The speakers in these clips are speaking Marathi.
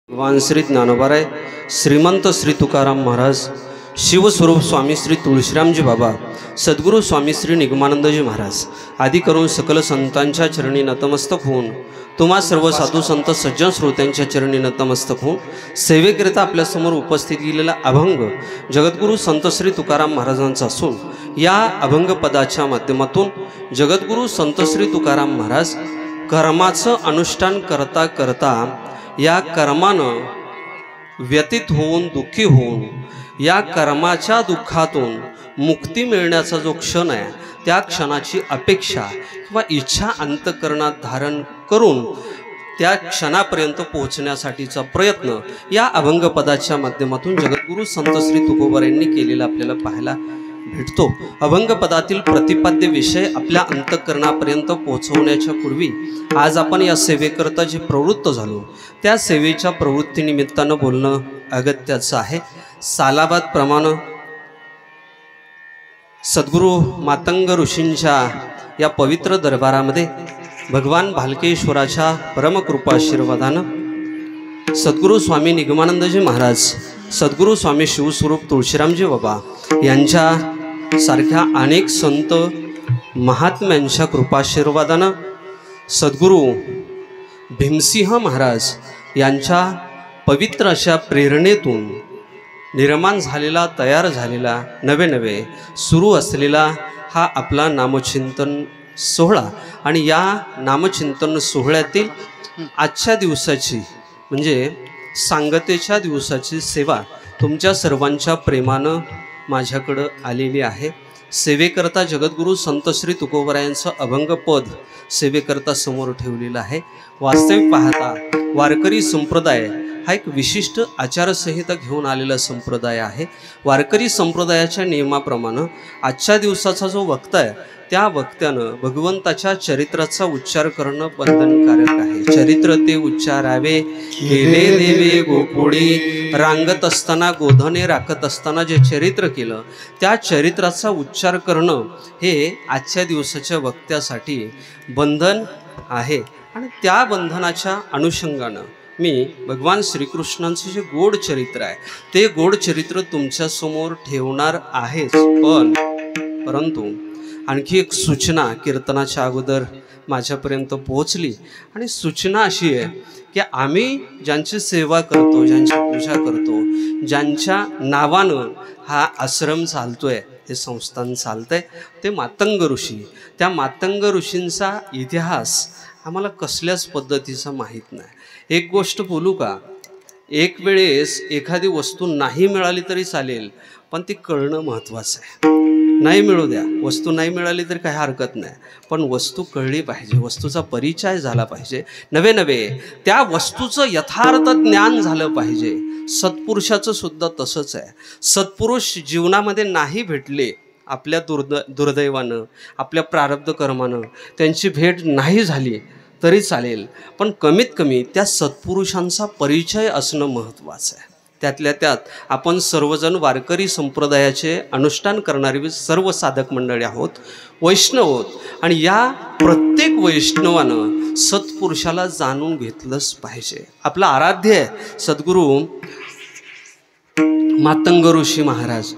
भगवान श्री ज्ञानोबाराय, श्रीमंत श्री तुकाराम महाराज, शिवस्वरूप स्वामी श्री तुळशीरामजी बाबा, सद्गुरू स्वामी श्री निगमानंदजी महाराज आदी करून सकल संतांच्या चरणी नतमस्तक होऊन, तुम्हा सर्व साधू संत सज्जन श्रोत्यांच्या चरणी नतमस्तक होऊन सेवेकरिता आपल्यासमोर उपस्थित केलेला अभंग जगद्गुरू संत श्री तुकाराम महाराजांचा असून, या अभंग पदाच्या माध्यमातून जगद्गुरू संत श्री तुकाराम महाराज कर्माचं अनुष्ठान करता करता या कर्मानं व्यतीत होऊन दुःखी होऊन या कर्माच्या दुःखातून मुक्ती मिळण्याचा जो क्षण आहे, त्या क्षणाची अपेक्षा किंवा इच्छा अंतःकरणात धारण करून त्या क्षणापर्यंत पोहोचण्यासाठीचा प्रयत्न या अभंगपदाच्या माध्यमातून जगद्गुरू संत श्री तुकोबार यांनी केलेला आपल्याला पाहायला भेटतो। अभंगपदातील प्रतिपाद्य विषय आपल्या अंतःकरणापर्यंत पोहोचवण्याच्या पूर्वी आज आपण या सेवेकरता जे प्रवृत्त झालो, त्या सेवेच्या प्रवृत्तीनिमित्तानं बोलणं अगत्याचं आहे। सालाबाद प्रमाणे सद्गुरू मातंग ऋषींच्या या पवित्र दरबारामध्ये भगवान भालकेश्वराच्या परमकृपाशीर्वादानं सद्गुरू स्वामी निगमानंदजी महाराज, सद्गुरू स्वामी शिवस्वरूप तुळशीरामजी बाबा यांच्या सारख्या अनेक संत महात्म्यांच्या कृपाशीर्वादानं सद्गुरू भीमसिंह महाराज यांच्या पवित्र अशा प्रेरणेतून निर्माण झालेला, तयार झालेला, नवे सुरू असलेला हा आपला नामचिंतन सोहळा। आणि या नामचिंतन सोहळ्यातील आजच्या दिवसाची म्हणजे सांगतेच्या दिवसाची सेवा तुमच्या सर्वांच्या प्रेमानं माझ्याकडं आलेली आहे। सेवेकरता जगद्गुरू संत श्री तुकोबारायांचं अभंगपद सेवेकरता समोर ठेवलेलं आहे। वास्तविक पाहता वारकरी संप्रदाय हा एक विशिष्ट आचारसंहिता घेऊन आलेला संप्रदाय आहे। वारकरी संप्रदायाच्या नियमाप्रमाणे आजच्या दिवसाचा जो वक्ता आहे, त्या वक्त्यानं भगवंताच्या चरित्राचा उच्चार करणं बंधनकारक आहे। चरित्र ते उच्चारावे, गेले देवे गोकुळी, रांगत असताना गोधने राखत असताना जे चरित्र केलं, त्या चरित्राचा उच्चार करणं हे आजच्या दिवसाच्या वक्त्यासाठी बंधन आहे। आणि त्या बंधनाच्या अनुषंगानं मी भगवान श्रीकृष्णांचं जे गोड चरित्र आहे, ते गोड चरित्र तुमच्यासमोर ठेवणार आहेच। परंतु आणखी एक सूचना कीर्तनाच्या अगोदर माझ्यापर्यंत पोहोचली, आणि सूचना अशी आहे की आम्ही ज्यांची सेवा करतो, ज्यांची पूजा करतो, ज्यांच्या नावानं हा आश्रम चालतोय, हे संस्थान चालतंय, ते मातंग ऋषी। त्या मातंग ऋषींचा इतिहास आम्हाला कसल्याच पद्धतीचा माहीत नाही। एक गोष्ट बोलू का, एक वेळेस एखादी वस्तू नाही मिळाली तरी चालेल, पण ती कळणं महत्त्वाचं आहे। नाही मिळू द्या, वस्तू नाही मिळाली तरी काही हरकत नाही, पण वस्तू कळली पाहिजे, वस्तूचा परिचय झाला पाहिजे, नवे त्या वस्तूचं यथार्थ ज्ञान झालं पाहिजे। सत्पुरुषाचं सुद्धा तसंच आहे। सत्पुरुष जीवनामध्ये नाही भेटले, आपल्या दुर्दैवानं, आपल्या प्रारब्ध कर्मानं त्यांची भेट नाही झाली तरी चालेल, पण कमीत कमी त्या सत्पुरुषांचा परिचय असणं महत्त्वाचं आहे। त्यातल्या त्यात आपण सर्वजण वारकरी संप्रदायाचे अनुष्ठान करणारी सर्व साधक मंडळी आहोत, वैष्णव आहोत, आणि या प्रत्येक वैष्णवानं सत्पुरुषाला जाणून घेतलंच पाहिजे। आपला आराध्य आहे सद्गुरू मातंग ऋषी महाराज,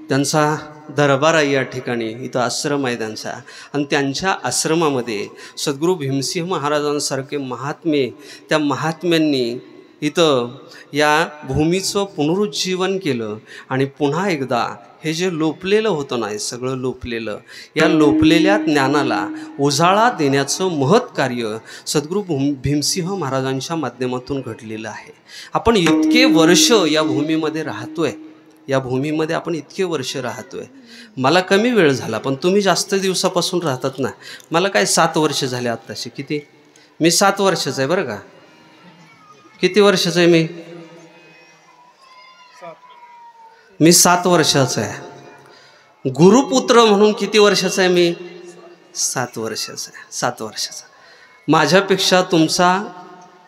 त्यांचा दरबार आहे या ठिकाणी, इथं आश्रम आहे त्यांचा, आणि त्यांच्या आश्रमामध्ये सद्गुरू भीमसिंह महाराजांसारखे महात्मे, त्या महात्म्यांनी इथं या भूमीचं पुनरुज्जीवन केलं, आणि पुन्हा एकदा हे जे लोपलेलं होतं ना, सगळं लोपलेलं, या लोपलेल्या ज्ञानाला उजाळा देण्याचं महत् कार्य सद्गुरू भीमसिंह महाराजांच्या माध्यमातून घडलेलं आहे। आपण इतके वर्ष या भूमीमध्ये राहतोय, या भूमीमध्ये आपण इतके वर्ष राहतोय। मला कमी वेळ झाला, पण तुम्ही जास्त दिवसापासून राहतात ना। मला काय 7 वर्ष झाले आत्ताशी, किती, मी 7 वर्षाचा आहे बरं का। किती वर्षाचा आहे मी 7 वर्षाचा आहे। गुरुपुत्र म्हणून किती वर्षाचा आहे मी? 7 वर्षाचा आहे, 7 वर्षाचा। माझ्यापेक्षा तुमचा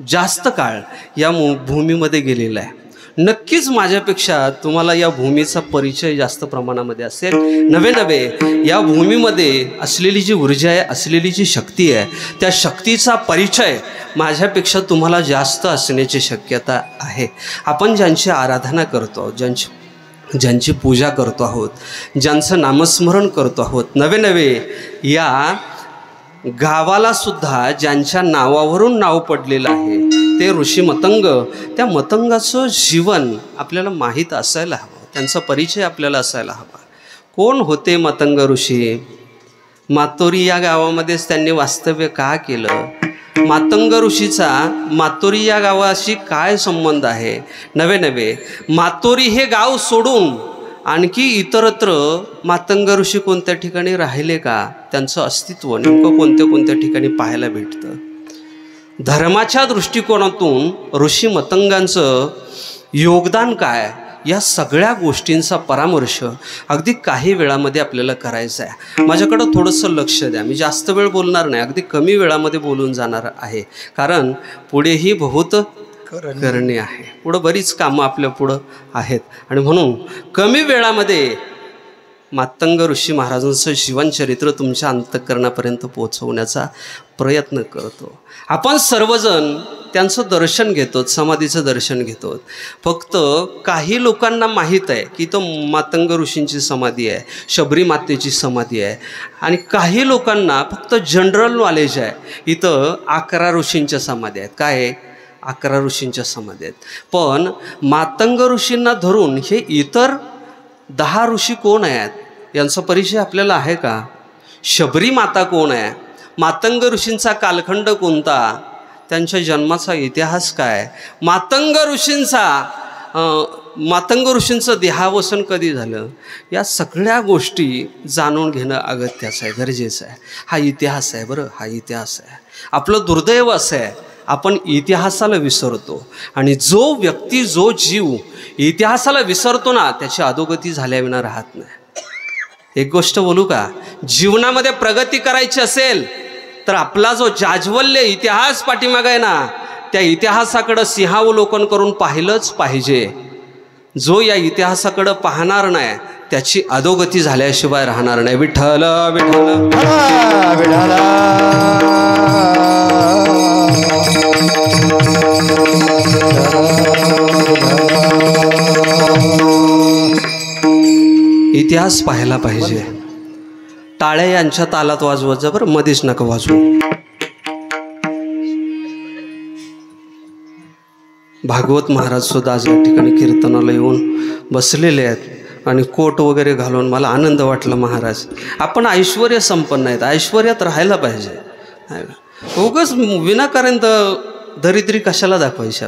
जास्त काळ या भूमीमध्ये गेलेला आहे। नक्कीच माझ्यापेक्षा तुम्हाला या भूमीचा परिचय जास्त प्रमाणामध्ये असेल. नवे या भूमीमध्ये असलेली जी ऊर्जा आहे, असलेली जी शक्ती आहे, त्या शक्तीचा परिचय माझ्यापेक्षा तुम्हाला जास्त असण्याची शक्यता आहे. आपण ज्यांची आराधना करतो, ज्यांची पूजा करतो आहोत, ज्यांचं नामस्मरण करतो आहोत, नवे या गावाला सुद्धा ज्यांच्या नावावरून नाव पडलेलं आहे ते ऋषी मतंग. त्या मतंगाचं जीवन आपल्याला माहीत असायला हवं, त्यांचा परिचय आपल्याला असायला हवा. कोण होते मतंग ऋषी? मातोरी या गावामध्येच त्यांनी वास्तव्य का केलं? मातंग ऋषीचा मातोरी या गावाशी काय संबंध आहे? नवे मातोरी हे गाव सोडून आणखी इतरत्र मातंग ऋषी कोणत्या ठिकाणी राहिले का? त्यांचं अस्तित्व नेमकं कोणत्या ठिकाणी पाहायला भेटतं? धर्माच्या दृष्टिकोनातून ऋषी मतंगांचं योगदान काय, या सगळ्या गोष्टींचा परामर्श अगदी काही वेळामध्ये आपल्याला करायचा आहे. माझ्याकडं थोडंसं लक्ष द्या. मी जास्त वेळ बोलणार नाही, अगदी कमी वेळामध्ये बोलून जाणार आहे, कारण पुढेही बहुत करणे आहे. पुढं बरीच कामं आपल्या पुढं आहेत आणि म्हणून कमी वेळामध्ये मातंग ऋषी महाराजांचं जीवनचरित्र तुमच्या अंतःकरणापर्यंत पोहोचवण्याचा प्रयत्न करतो. आपण सर्वजण त्यांचं दर्शन घेतो, समाधीचं दर्शन घेतो. फक्त काही लोकांना माहीत आहे की तो मातंग ऋषींची समाधी आहे, शबरी मातेची समाधी आहे, आणि काही लोकांना फक्त जनरल नॉलेज आहे इथं 11 ऋषींच्या समाधी आहेत. काय आहे? 11 ऋषींच्या समाधी आहेत. पण मातंग ऋषींना धरून हे इतर 10 ऋषी कोण आहेत यांचा परिचय आपल्याला आहे का? शबरी माता कोण आहे? मातंग ऋषींचा कालखंड कोणता? त्यांच्या जन्माचा इतिहास काय? मातंग ऋषींचं देहावसन कधी झालं? या सगळ्या गोष्टी जाणून घेणं अगत्याचं आहे, गरजेचं आहे. हा इतिहास आहे. बरं, हा इतिहास आहे. आपलं दुर्दैव असं आहे, आपण इतिहासाला विसरतो, आणि जो व्यक्ती, जो जीव इतिहासाला विसरतो ना, त्याची अधोगती झाल्याविना राहत नाही. एक गोष्ट बोलू का? जीवनामध्ये प्रगती करायची असेल तर आपला जो जाज्वल्य इतिहास पाठीमागे आहे ना, त्या इतिहासाकडं सिंहावलोकन करून पाहिलंच पाहिजे. जो या इतिहासाकडं पाहणार नाही त्याची अधोगती झाल्याशिवाय राहणार नाही. विठ्ठल विठ्ठल विठ्ठल. इतिहास पाहायला पाहिजे. टाळ्या यांच्या तालात वाजवत जा बरं, मध्येच नका वाजवू. भागवत महाराज सुद्धा आज या ठिकाणी कीर्तनाला येऊन बसलेले आहेत आणि कोट वगैरे घालून मला आनंद वाटला. महाराज, आपण ऐश्वर्य संपन्न आहेत, ऐश्वर्यात राहायला पाहिजे. उगाच विनाकारण दरिद्री कशाला दाखवायची?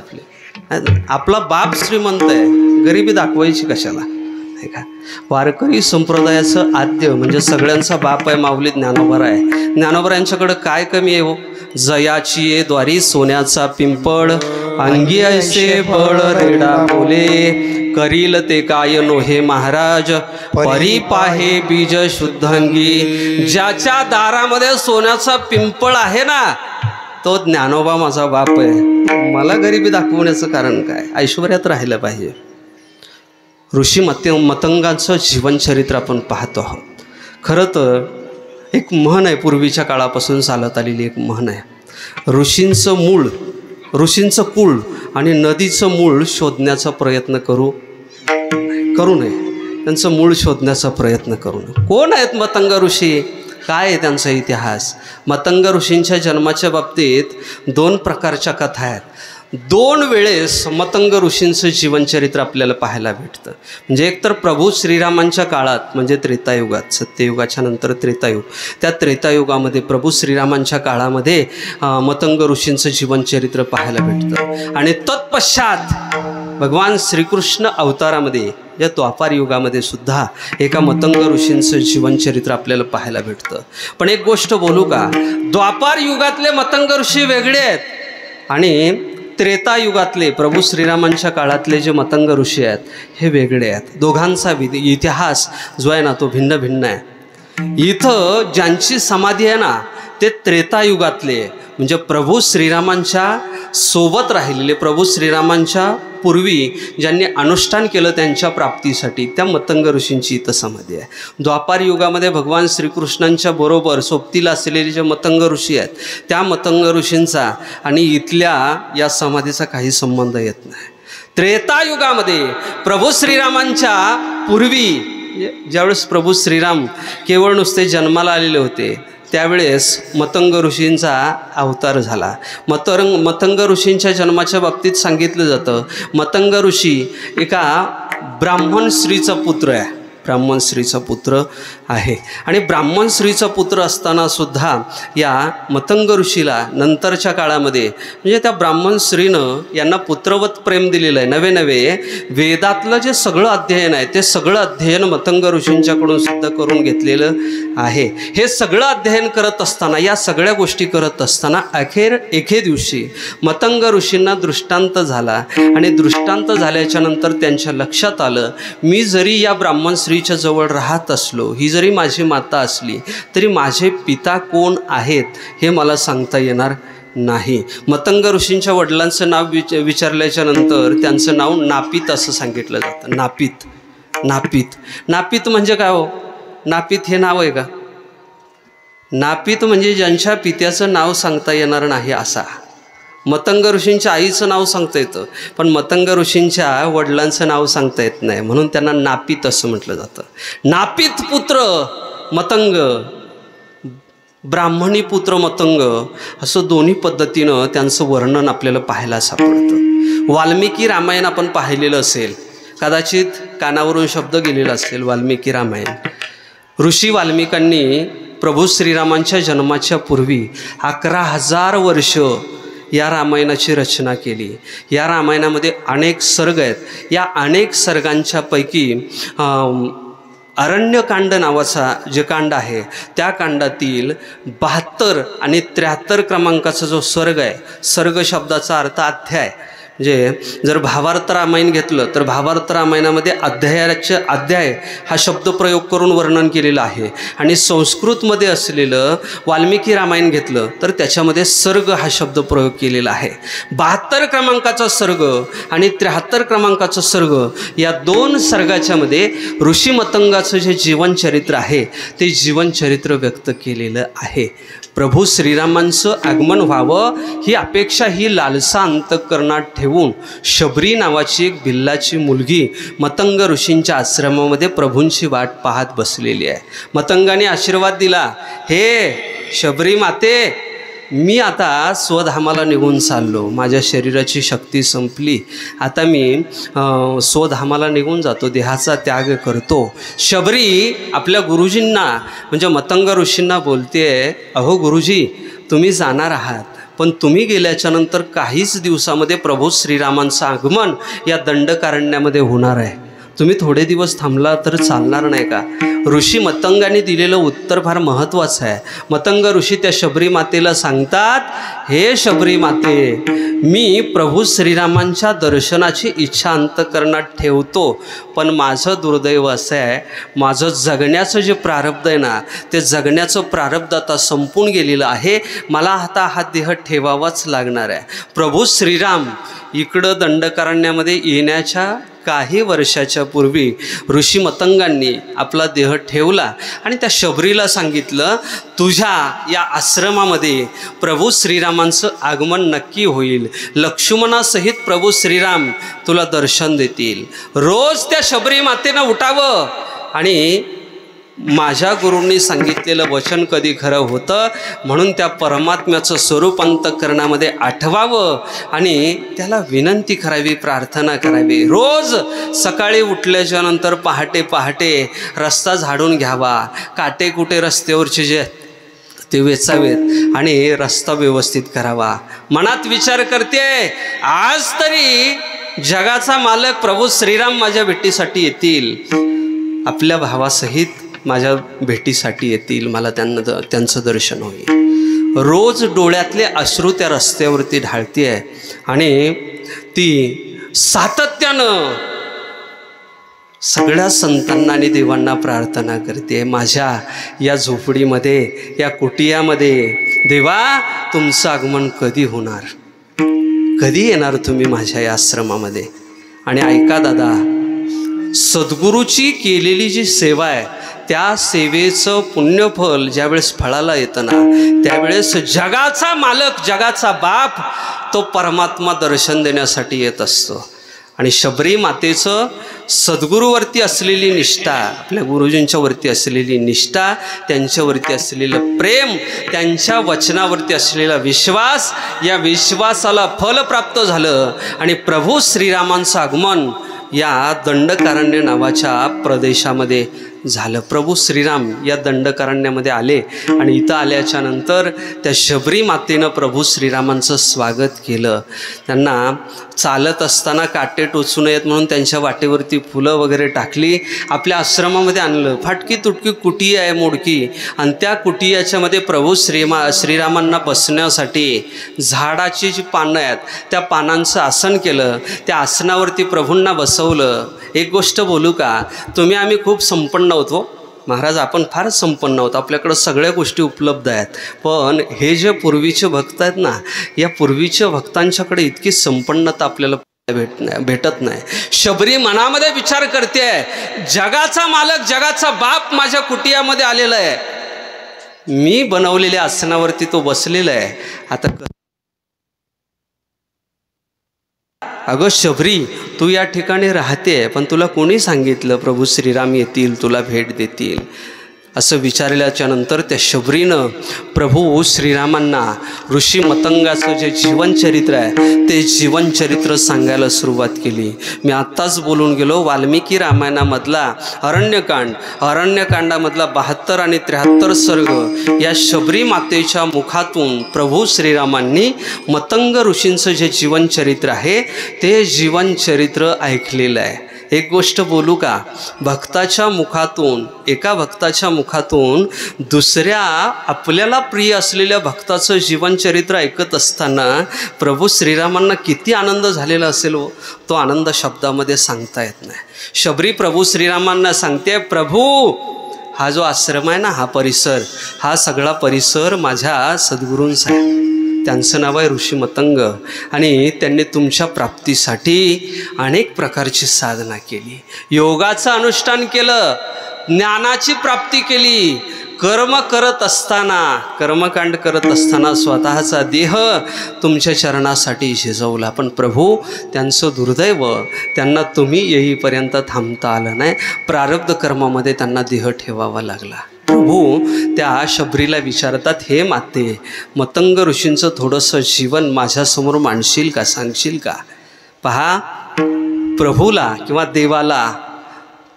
आपला बाप श्रीमंत आहे, गरिबी दाखवायची कशाला? आहे का? वारकरी संप्रदायाचं आद्य म्हणजे सगळ्यांचा बाप आहे माऊली ज्ञानोबा आहे. ज्ञानोबा यांच्याकडं काय कमी आहे हो? जयाची ये द्वारी सोन्याचा पिंपळ, अंगी ऐसे बळ रेडा बोले, करील ते काय नो हे महाराज, परी पाहे बीज शुद्धांगी. ज्याच्या दारामध्ये सोन्याचा पिंपळ आहे ना, तो ज्ञानोबा माझा बाप आहे. मला गरिबी दाखवण्याचं कारण काय? ऐश्वर्यात राहिलं पाहिजे. ऋषी मतंगांचं जीवनचरित्र आपण पाहतो आहोत. खरं तर एक म्हण आहे, पूर्वीच्या काळापासून चालत आलेली एक म्हण आहे, ऋषींचं मूळ, ऋषींचं कुळ आणि नदीचं मूळ शोधण्याचा प्रयत्न करू नये. त्यांचं मूळ शोधण्याचा प्रयत्न करू नये. कोण आहेत मतंग ऋषी? काय आहे त्यांचा इतिहास? मतंग ऋषींच्या जन्माच्या बाबतीत 2 प्रकारच्या कथा आहेत. 2 वेळेस मतंग ऋषींचं जीवनचरित्र आपल्याला पाहायला भेटतं. म्हणजे एकतर प्रभू श्रीरामांच्या काळात, म्हणजे त्रेतायुगात, सत्ययुगाच्या नंतर त्रेतायुग, त्या त्रेतायुगामध्ये प्रभू श्रीरामांच्या काळामध्ये मतंग ऋषींचं जीवनचरित्र पाहायला भेटतं. आणि तत्पश्चात भगवान श्रीकृष्ण अवतारामध्ये या द्वापार युगामध्ये सुद्धा एका मतंग ऋषींचं जीवनचरित्र आपल्याला पाहायला भेटतं. पण एक गोष्ट बोलू का? द्वापार युगातले मतंग ऋषी वेगळे आहेत आणि त्रेतायुगातले प्रभू श्रीरामांच्या काळातले जे मतंग ऋषी आहेत हे वेगळे आहेत. दोघांचा इतिहास जो आहे ना, तो भिन्न भिन्न आहे. इथं ज्यांची समाधी आहे ना, ते त्रेतायुगातले, म्हणजे प्रभू श्रीरामांच्या सोबत राहिलेले, प्रभू श्रीरामांच्या पूर्वी ज्यांनी अनुष्ठान केलं त्यांच्या प्राप्तीसाठी त्या मतंग ऋषींची इथं समाधी आहे. द्वापार युगामध्ये भगवान श्रीकृष्णांच्या बरोबर सोबतीला असलेले जे मतंग ऋषी आहेत त्या मतंग ऋषींचा आणि इथल्या या समाधीचा काही संबंध येत नाही. त्रेतायुगामध्ये प्रभू श्रीरामांच्या पूर्वी ज्यावेळेस प्रभू श्रीराम केवळ नुसते जन्माला आलेले होते त्यावेळेस मतंग ऋषींचा अवतार झाला. मतंग ऋषींच्या जन्माच्या बाबतीत सांगितलं जातं मतंग ऋषी एका ब्राह्मण स्त्रीचा पुत्र आहे. ब्राह्मण स्त्रीचा पुत्र आहे आणि ब्राह्मण स्त्रीचा पुत्र असताना सुद्धा या मतंग ऋषीला नंतरच्या काळामध्ये म्हणजे त्या ब्राह्मण स्त्रीनं यांना पुत्रवत प्रेम दिलेलं आहे. नवे नवे वेदातलं जे सगळं अध्ययन आहे ते सगळं अध्ययन मतंग ऋषींच्याकडून सिद्ध करून घेतलेलं आहे. हे सगळं अध्ययन करत असताना या सगळ्या गोष्टी करत असताना एके दिवशी मतंग ऋषींना दृष्टांत झाला आणि दृष्टांत झाल्याच्या नंतर त्यांच्या लक्षात आलं मी जरी या ब्राह्मण स्त्रीच्या जवळ राहत असलो ही जरी माझी माता असली तरी माझे पिता कोण आहेत हे मला सांगता येणार नाही. मतंग ऋषींच्या वडिलांचं नाव विचारल्याच्या नंतर त्यांचं नाव नापित असं सांगितलं जातं. नापित नापित नापित म्हणजे काय हो? नापित हे नाव आहे का? नापित म्हणजे ज्यांच्या पित्याचं नाव सांगता येणार नाही असा. मतंग ऋषींच्या आईचं नाव सांगता येतं पण मतंग ऋषींच्या वडिलांचं नाव सांगता येत नाही म्हणून त्यांना नापित असं म्हटलं जातं. नापित पुत्र मतंग, ब्राह्मणी पुत्र मतंग असं दोन्ही पद्धतीनं त्यांचं वर्णन आपल्याला पाहायला सापडतं. वाल्मिकी रामायण आपण पाहिलेलं असेल, कदाचित कानावरून शब्द गेलेला असेल वाल्मिकी रामायण. ऋषी वाल्मिकांनी प्रभू श्रीरामांच्या जन्माच्या पूर्वी 11,000 वर्ष या रामायणाची रचना केली. या रामायणामध्ये अनेक सर्ग आहेत. या अनेक सर्गांच्या पैकी अरण्यकांड नावाचा जे कांड आहे त्या कांडातील 72 आणि 73 क्रमांकाचा जो सर्ग आहे, सर्ग शब्दाचा अर्थ अध्याय. म्हणजे जर भावार्थ रामायण घेतलं तर भावार्थ रामायणामध्ये अध्याय हा शब्दप्रयोग करून वर्णन केलेलं आहे आणि संस्कृतमध्ये असलेलं वाल्मिकी रामायण घेतलं तर त्याच्यामध्ये सर्ग हा शब्दप्रयोग केलेला आहे. 72 क्रमांकाचा सर्ग आणि 73 क्रमांकाचा सर्ग या दोन सर्गाच्यामध्ये ऋषी मतंगाचं जे जीवनचरित्र आहे ते जीवनचरित्र व्यक्त केलेलं आहे. प्रभू श्रीरामांचं आगमन व्हावं ही अपेक्षा ही लालसा अंतःकरणात ठेवून शबरी नावाची एक भिल्लाची मुलगी मतंग ऋषींच्या आश्रमामध्ये प्रभूंची वाट पाहत बसलेली आहे. मतंगाने आशीर्वाद दिला, हे शबरी माते मी आता स्वधामाला निघून चाललो, माझ्या शरीराची शक्ती संपली, आता मी स्वधामाला निघून जातो, देहाचा त्याग करतो. शबरी आपल्या गुरुजींना म्हणजे मतंग ऋषींना बोलते, अहो गुरुजी तुम्ही जाणार आहात पण तुम्ही गेल्याच्या नंतर काहीच दिवसामध्ये प्रभू श्रीरामांचं आगमन या दंडकारण्यामध्ये होणार आहे, तुम्ही थोडे दिवस थांबला तर चालणार नाही का? ऋषी मतंगाने दिलेलं उत्तर फार महत्त्वाचं आहे. मतंग ऋषी त्या शबरी मातेला सांगतात, हे शबरी माते मी प्रभू श्रीरामांच्या दर्शनाची इच्छा अंतःकरणात ठेवतो पण माझं दुर्दैव असं आहे, माझं जगण्याचं जे प्रारब्ध आहे ना ते जगण्याचं प्रारब्ध आता संपून गेलेलं आहे, मला आता हा देह ठेवावाच लागणार आहे. प्रभू श्रीराम इकडं दंडकारण्यामध्ये येण्याच्या काही वर्षाच्या पूर्वी ऋषी मतंगांनी आपला देह ठेवला आणि त्या शबरीला सांगितलं, तुझ्या या आश्रमामध्ये प्रभू श्रीरामांचं आगमन नक्की होईल, लक्ष्मणासहित प्रभू श्रीराम तुला दर्शन देतील. रोज त्या शबरी मातेनं उठावं आणि माझ्या गुरूंनी सांगितलेलं वचन कधी खरं होतं म्हणून त्या परमात्म्याचं स्वरूप अंतःकरणामध्ये आठवावं आणि त्याला विनंती करावी, प्रार्थना करावी. रोज सकाळी उठल्याच्या नंतर पहाटे पहाटे रस्ता झाडून घ्यावा, काटे कुटे रस्त्यावरचे जे ते वेचावेत आणि रस्ता व्यवस्थित करावा. मनात विचार करते, आज तरी जगाचा मालक प्रभू श्रीराम माझ्या भेटीसाठी येतील, आपल्या भावासहित माझ्या भेटीसाठी येतील, मला त्यांचं दर्शन होईल. रोज डोळ्यातले अश्रू त्या रस्त्यावरती ढाळते आहे आणि ती सातत्यानं सगळ्या संतांना आणि देवांना प्रार्थना करते, माझ्या या झोपडीमध्ये या कुटियामध्ये देवा तुमचं आगमन कधी होणार, कधी येणार तुम्ही माझ्या या आश्रमामध्ये. आणि ऐका दादा, सद्गुरूची केलेली जी सेवा आहे त्या सेवेचं पुण्यफल ज्यावेळेस फळाला येतं ना, त्यावेळेस जगाचा मालक, जगाचा बाप तो परमात्मा दर्शन देण्यासाठी येत असतो. आणि शबरी मातेचं सद्गुरूवरती असलेली निष्ठा, आपल्या गुरुजींच्या वरती असलेली निष्ठा, त्यांच्यावरती असलेलं प्रेम, त्यांच्या वचनावरती असलेला विश्वास, या विश्वासाला फल प्राप्त झालं आणि प्रभू श्रीरामांचं आगमन या दंडकारण्य नावाच्या प्रदेशामध्ये झालं. प्रभू श्रीराम या दंडकारण्यामध्ये आले आणि इथं आल्याच्या नंतर त्या शबरी मातेनं प्रभू श्रीरामांचं स्वागत केलं. त्यांना चालत असताना काटे टोचू नयेत म्हणून त्यांच्या वाटेवरती फुलं वगैरे टाकली, आपल्या आश्रमामध्ये आणलं. फाटकी तुटकी कुटी आहे मोडकी, आणि त्या कुटियाच्यामध्ये प्रभू श्रीरामांना बसण्यासाठी झाडाची जी पानं आहेत त्या पानांचं आसन केलं. त्या आसनावरती प्रभूंना बसवलं. एक गोष्ट बोलू का, आम्ही खूप संपन्न होतो महाराज, आपण फार संपन्न आहोत, आपल्याकडं सगळ्या गोष्टी उपलब्ध आहेत, पण हे जे पूर्वीचे भक्त आहेत ना, या पूर्वीच्या भक्तांच्याकडे इतकी संपन्नता आपल्याला भेटत नाही. शबरी मनामध्ये विचार करते, जगाचा मालक, जगाचा बाप माझ्या कुटियामध्ये आलेला आहे, मी बनवलेल्या आसनावरती तो बसलेला आहे. आता अगं शबरी, तू या ठिकाणी राहते, पण तुला कोणी सांगितलं प्रभू श्रीराम येतील, तुला भेट देतील? असं विचारल्याच्या नंतर त्या शबरीनं प्रभू श्रीरामांना ऋषी मतंगाचं जे जीवनचरित्र आहे ते जीवनचरित्र सांगायला सुरुवात केली. मी आत्ताच बोलून गेलो, वाल्मिकी रामायणामधला अरण्यकांडामधला 72 आणि 73 सर्ग या शबरी मातेच्या मुखातून प्रभू श्रीरामांनी मतंग ऋषींचं जे जीवनचरित्र आहे ते जीवनचरित्र ऐकलेलं आहे. एक गोष्ट बोलू का, भक्ताच्या मुखातून, एका भक्ताच्या मुखातून दुसऱ्या आपल्याला प्रिय असलेल्या भक्ताचं जीवनचरित्र ऐकत असताना प्रभू श्रीरामांना किती आनंद झालेला असेल, तो आनंद शब्दामध्ये सांगता येत नाही. शबरी प्रभू श्रीरामांना सांगते, प्रभू हा जो आश्रम आहे ना, हा परिसर, हा सगळा परिसर माझ्या सद्गुरूंचा आहे, त्यांचं नाव आहे ऋषी मतंग, आणि त्यांनी तुमच्या प्राप्तीसाठी अनेक प्रकारची साधना केली, योगाचं अनुष्ठान केलं, ज्ञानाची प्राप्ती केली. कर्मकांड करत असताना स्वतःचा देह तुमच्या चरणासाठी झिजवला. पण प्रभू त्यांचं दुर्दैव, त्यांना तुम्ही येईपर्यंत थांबता आलं नाही, प्रारब्ध कर्मामध्ये त्यांना देह ठेवावा लागला. प्रभू त्या शबरीला विचारतात, हे माते, मतंग ऋषींचं थोडंसं जीवन माझ्यासमोर मांडशील का, सांगशील का? पहा, प्रभूला किंवा देवाला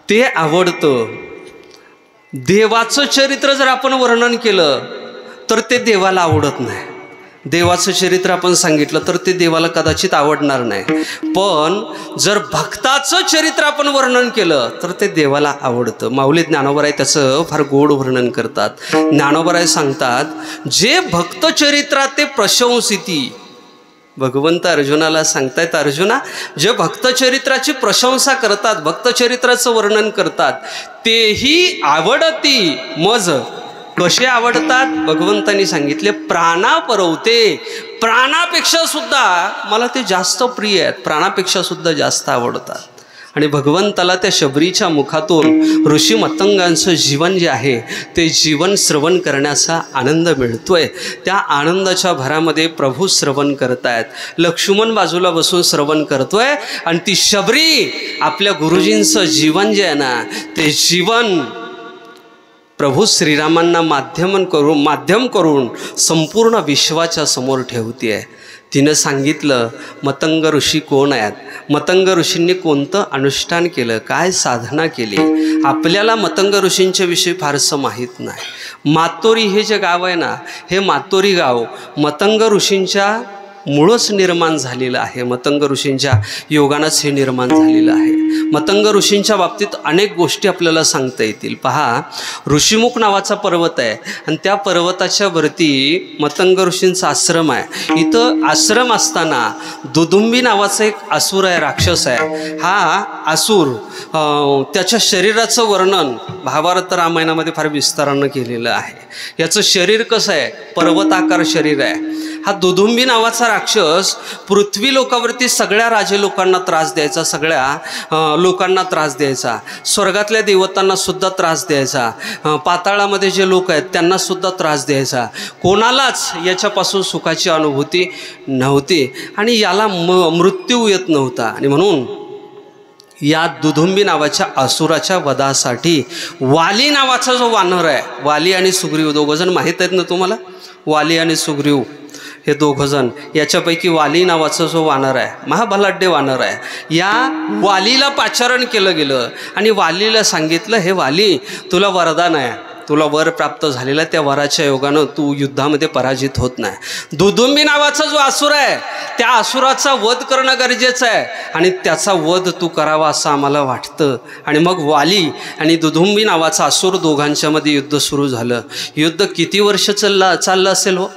ते आवडतं. देवाचं चरित्र जर आपण वर्णन केलं तर ते देवाला आवडत नाही, देवाचं चरित्र आपण सांगितलं तर ते देवाला कदाचित आवडणार नाही, पण जर भक्ताचं चरित्र आपण वर्णन केलं तर ते देवाला आवडतं. माऊली ज्ञानोबराय त्याचं फार गोड वर्णन करतात. ज्ञानोबराय सांगतात, जे भक्त चरित्रात ते प्रशंसिती, भगवंत अर्जुनाला सांगतायत, अर्जुना, जे भक्तचरित्राची प्रशंसा करतात, भक्तचरित्राचं वर्णन करतात, तेही आवडती मज. कसे आवडतात? भगवंतांनी सांगितले, प्राणापरवते, प्राणापेक्षा सुद्धा मला ते जास्त प्रिय आहेत, प्राणापेक्षा सुद्धा जास्त आवडतात. आणि भगवंताला त्या शबरीच्या मुखातून ऋषी मतंगांचं जीवन जे आहे ते जीवन श्रवण करण्याचा आनंद मिळतोय. त्या आनंदाच्या भरामध्ये प्रभू श्रवण करतायत, लक्ष्मण बाजूला बसून श्रवण करतोय, आणि ती शबरी आपल्या गुरुजींचं जीवन जे आहे ना, ते जीवन प्रभू श्रीरामांना माध्यम करून संपूर्ण विश्वाच्या समोर ठेवते आहे. तिनं सांगितलं, मतंग ऋषी कोण आहेत, मतंग ऋषींनी कोणतं अनुष्ठान केलं, काय साधना केली. आपल्याला मतंग ऋषींच्या विषयी फारसं माहीत नाही. मातोरी हे जे गाव आहे ना, हे मातोरी गाव मतंग ऋषींच्या मुळच निर्माण झालेलं आहे, मतंग ऋषींच्या योगानंच हे निर्माण झालेलं आहे. मतंग ऋषींच्या बाबतीत अनेक गोष्टी आपल्याला सांगता येतील. पहा, ऋषीमुख नावाचा पर्वत आहे आणि त्या पर्वताच्या वरती मतंग ऋषींचा आश्रम आहे. इथं आश्रम असताना दुदुंबी नावाचा एक असुर आहे, राक्षस आहे. हा असुर, त्याच्या शरीराचं वर्णन महाभारत रामायणामध्ये फार विस्तारानं केलेलं आहे. याचं शरीर कसं आहे, पर्वताकार शरीर आहे. हा दुदुंबी नावाचा राक्षस पृथ्वी लोकावरती सगळ्या राजे लोकांना त्रास द्यायचा, सगळ्या लोकांना त्रास द्यायचा, स्वर्गातल्या देवतांना सुद्धा त्रास द्यायचा, पाताळामध्ये जे लोक आहेत त्यांना सुद्धा त्रास द्यायचा. कोणालाच याच्यापासून सुखाची अनुभूती नव्हती आणि याला मृत्यू येत नव्हता. आणि म्हणून या दुदुंबी नावाच्या असुराच्या वधासाठी वाली नावाचा जो वानर आहे, वाली आणि सुग्रीव दोघंजण माहीत आहेत ना तुम्हाला, वाली आणि सुग्रीव हे दोघंजण, याच्यापैकी वाली नावाचा जो वानर आहे, महाबलाढ्य वानर आहे, या वालीला पाचारण केलं गेलं आणि वालीला सांगितलं, हे वाली तुला वरदान आहे, तुला वर प्राप्त झालेला, त्या वराच्या योगानं तू युद्धामध्ये पराजित होत नाही. दुदुंबी नावाचा जो असुर आहे त्या असुराचा वध करणं गरजेचं आहे आणि त्याचा वध तू करावा असं आम्हाला वाटतं. आणि मग वाली आणि दुदुंबी नावाचा असुर दोघांच्यामध्ये युद्ध सुरू झालं. युद्ध किती वर्ष चाललं असेल हो,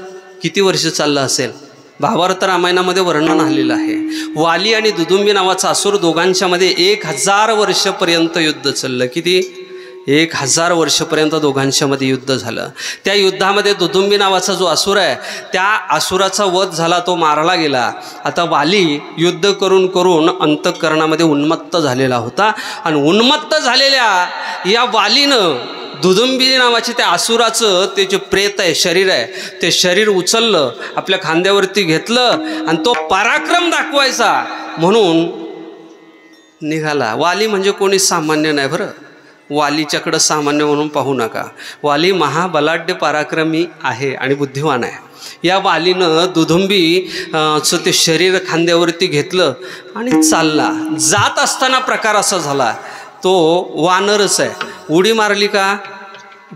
किती वर्ष चाललं असेल? भावार्थ रामायणामध्ये वर्णन आलेलं आहे. वाली आणि दुदुंबी नावाचा असुर दोघांच्यामध्ये 1000 वर्षपर्यंत युद्ध चाललं. किती? 1000 वर्षपर्यंत दोघांच्यामध्ये युद्ध झालं. त्या युद्धामध्ये दुदुंबी नावाचा जो असुर आहे त्या असुराचा वध झाला, तो मारला गेला. आता वाली युद्ध करून करून अंतःकरणामध्ये उन्मत्त झालेला होता आणि उन्मत्त झालेल्या या वालीनं दुदुंबी नावाचे त्या असुराचं ते जे प्रेत आहे, शरीर आहे, ते शरीर उचललं, आपल्या खांद्यावरती घेतलं आणि तो पराक्रम दाखवायचा म्हणून निघाला. वाली म्हणजे कोणी सामान्य नाही बरं, वालीच्याकडं सामान्य म्हणून पाहू नका. वाली महाबलाढ्य पराक्रमी आहे आणि बुद्धिवान आहे. या वालीनं दुदुंबीचं ते शरीर खांद्यावरती घेतलं आणि चालला. जात असताना प्रकार असा झाला, तो वानरच आहे, उडी मारली का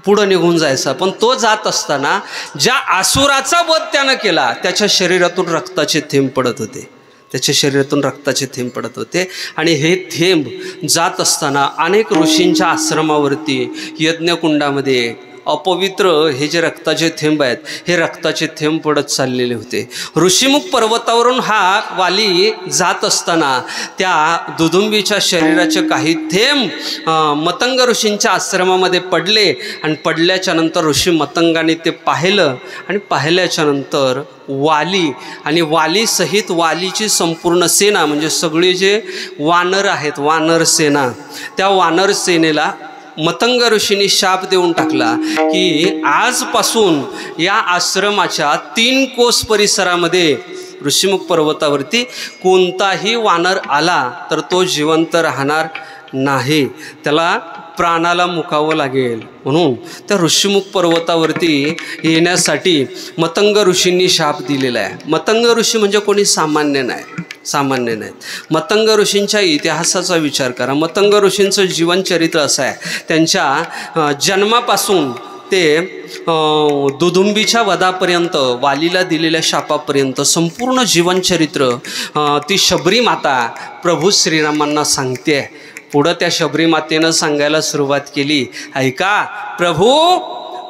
पुढं निघून जायचा, पण तो जात असताना ज्या असुराचा वध त्यानं केला त्याच्या शरीरातून रक्ताचे थेंब पडत होते, त्याच्या शरीरातून रक्ताचे थेंब पडत होते. आणि हे थेंब जात असताना अनेक ऋषींच्या आश्रमावरती, यज्ञकुंडामध्ये अपवित्र हे जे रक्ताचे थेंब आहेत हे रक्ताचे थेंब पडत चाललेले होते. ऋषीमुख पर्वतावरून हा वाली जात असताना त्या दुदुंबीच्या शरीराचे काही थेंब मतंग ऋषींच्या आश्रमामध्ये पडले आणि पडल्याच्या नंतर ऋषी मतंगाने ते पाहिलं आणि पाहिल्याच्या नंतर वाली आणि वालीसहित वालीची संपूर्ण सेना, म्हणजे सगळे जे वानर आहेत, वानर सेना, त्या वानर सेनेला मतंग ऋषींनी शाप देऊन टाकला की आजपासून या आश्रमाच्या 3 कोस परिसरामध्ये ऋषीमुख पर्वतावरती कोणताही वानर आला तर तो जिवंत राहणार नाही, त्याला प्राणाला मुकावं लागेल. म्हणून त्या ऋषीमुख पर्वतावरती येण्यासाठी मतंग ऋषींनी शाप दिलेला आहे. मतंग ऋषी म्हणजे कोणी सामान्य नाही, सामान्य नाहीत. मतंग ऋषींच्या इतिहासाचा विचार करा. मतंग ऋषींचं जीवनचरित्र असं आहे, त्यांच्या जन्मापासून ते दुदुंबीच्या वधापर्यंत, वालीला दिलेल्या शापापर्यंत संपूर्ण जीवनचरित्र ती शबरी माता प्रभू श्रीरामांना सांगते. पुढं त्या शबरी मातेनं सांगायला सुरुवात केली, ऐका प्रभू,